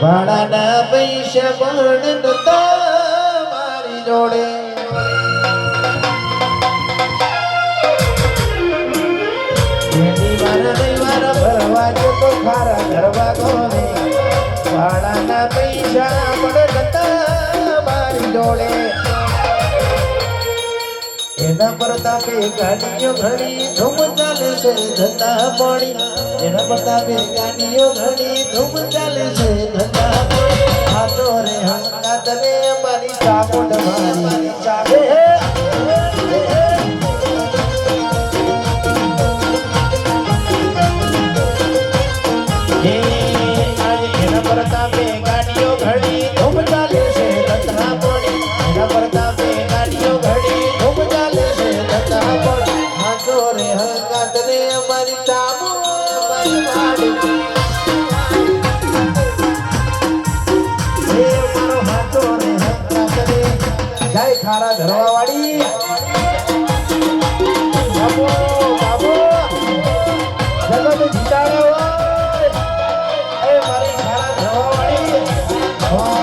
ભાડાના પૈસા પણ નતા મારી જોડે મારા ભરવા તો ખારા ગરબા ગોને ભાડાના પૈસા પણ નતા મારી જોડે એના પ્રતાપે ગાડીઓ ઘડી ધૂમ ચાલે છે ધંધા પડી એના પ્રતાપે ગાડીઓ ઘડી ધૂમ ચાલે છે ધંધા પડી હાથો રે હંગાત રે મારી ચામુંડ મારી ચાલે એના પ્રતાપે ગાડીઓ ઘડી ધૂમ ચાલે છે ધંધા પડી એના પ્રતાપે ગાડીઓ ઘડી ધૂમ ચાલે છે ધંધા પડી હાથો રે હંગાત રે મારી ચામુંડ મારી વાડી જય ખારા ઘરવા વાળી બાબો બાબો જગત જીતાડે હોય એ મારી ખારા ઘરવા વાળી